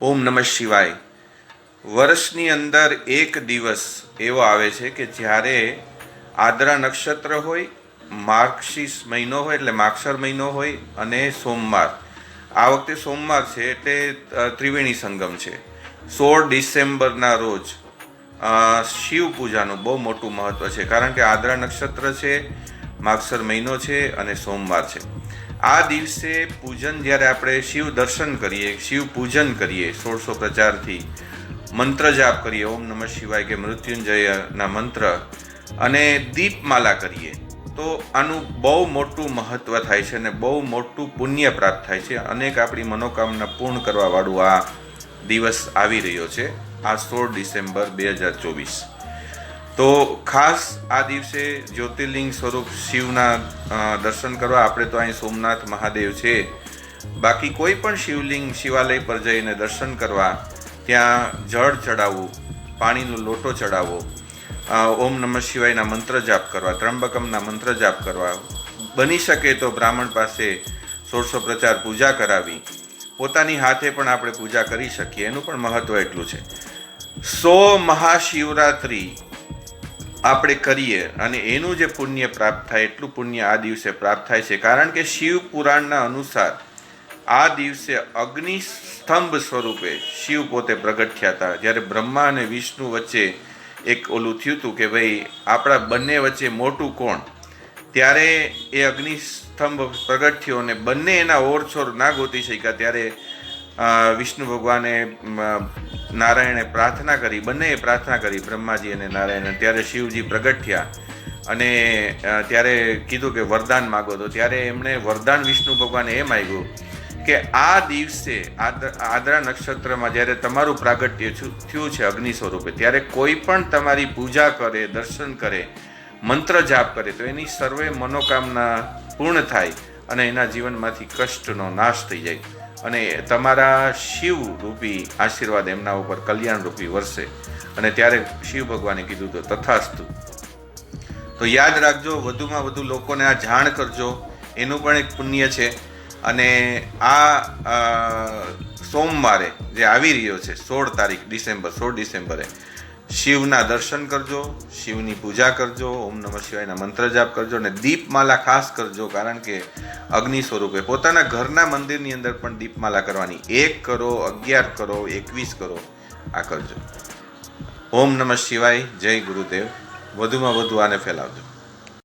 ઓમ નમઃ શિવાય. વર્ષની અંદર એક દિવસ એવો આવે છે કે જ્યારે આદ્રા નક્ષત્ર હોય, માર્ગશીર્ષ મહિનો હોય એટલે માગશર મહિનો હોય અને સોમવાર. આ વખતે સોમવાર છે એટલે ત્રિવેણી સંગમ છે. 16 ડિસેમ્બરના રોજ શિવ પૂજાનું બહુ મોટું મહત્ત્વ છે, કારણ કે આદ્રા નક્ષત્ર છે, માગશર મહિનો છે અને સોમવાર છે. આ દિવસે પૂજન જ્યારે આપણે શિવ દર્શન કરીએ, શિવ પૂજન કરીએ, 1600 પ્રચારથી મંત્ર જાપ કરીએ, ઓમ નમઃ શિવાય કે મૃત્યુંજયના મંત્ર, અને દીપમાલા કરીએ તો આનું બહુ મોટું મહત્ત્વ થાય છે અને બહુ મોટું પુણ્ય પ્રાપ્ત થાય છે. અનેક આપણી મનોકામના પૂર્ણ કરવાવાળું આ દિવસ આવી રહ્યો છે, આ 16 ડિસેમ્બર 2024. તો ખાસ આ દિવસે જ્યોતિર્લિંગ સ્વરૂપ શિવના દર્શન કરવા. આપણે તો અહીં સોમનાથ મહાદેવ છે, બાકી કોઈ પણ શિવલિંગ શિવાલય પર જઈને દર્શન કરવા, ત્યાં જળ ચડાવવું, પાણીનો લોટો ચડાવવો, ઓમ નમઃ શિવાયના મંત્ર જાપ કરવા, ત્રંબકમના મંત્ર જાપ કરવા, બની શકે તો બ્રાહ્મણ પાસે 1600 પ્રચાર પૂજા કરાવી, પોતાની હાથે પણ આપણે પૂજા કરી શકીએ. એનું પણ મહત્ત્વ એટલું છે. 100 મહાશિવરાત્રિ આપણે કરીએ અને એનું જે પુણ્ય પ્રાપ્ત થાય એટલું પુણ્ય આ દિવસે પ્રાપ્ત થાય છે, કારણ કે શિવ પુરાણના અનુસાર આ દિવસે અગ્નિ સ્તંભ સ્વરૂપે શિવ પોતે પ્રગટ થયા હતા. જ્યારે બ્રહ્મા અને વિષ્ણુ વચ્ચે એક ઓલું થયું હતું કે ભાઈ આપણા બંને વચ્ચે મોટું કોણ, ત્યારે એ અગ્નિ સ્તંભ પ્રગટ થયો અને બંને એના ઓરછોર ના ગોતી શક્યા. ત્યારે વિષ્ણુ ભગવાને નારાયણે પ્રાર્થના કરી, બંનેએ પ્રાર્થના કરી, બ્રહ્માજી અને નારાયણ. ત્યારે શિવજી પ્રગટ થયા અને ત્યારે કીધું કે વરદાન માગો. તો ત્યારે એમણે વરદાન વિષ્ણુ ભગવાને એ માગ્યું કે આ દિવસે આદ્રા નક્ષત્રમાં જ્યારે તમારું પ્રાગટ્ય થયું છે અગ્નિ સ્વરૂપે, ત્યારે કોઈ પણ તમારી પૂજા કરે, દર્શન કરે, મંત્ર જાપ કરે તો એની સર્વે મનોકામના પૂર્ણ થાય અને એના જીવનમાંથી કષ્ટનો નાશ થઈ જાય અને તમારા શિવ રૂપી આશીર્વાદ એમના ઉપર કલ્યાણ રૂપી વરસે. અને ત્યારે શિવ ભગવાને કીધું તો તથાસ્તુ. તો યાદ રાખજો, વધુમાં વધુ લોકોને આ જાણ કરજો, એનું પણ એક પુણ્ય છે. અને આ સોમવારે જે આવી રહ્યો છે 16 ડિસેમ્બરે શિવના દર્શન કરજો, શિવની પૂજા કરજો, ઓમ નમઃ શિવાયના મંત્ર જાપ કરજો અને દીપમાલા ખાસ કરજો, કારણ કે અગ્નિ સ્વરૂપે પોતાના ઘરના મંદિરની અંદર પણ દીપમાલા કરવાની. 1 કરો, 11 કરો, 21 કરો, આ કરજો. ઓમ નમઃ શિવાય. જય ગુરુદેવ. વધુમાં વધુ આને ફેલાવજો.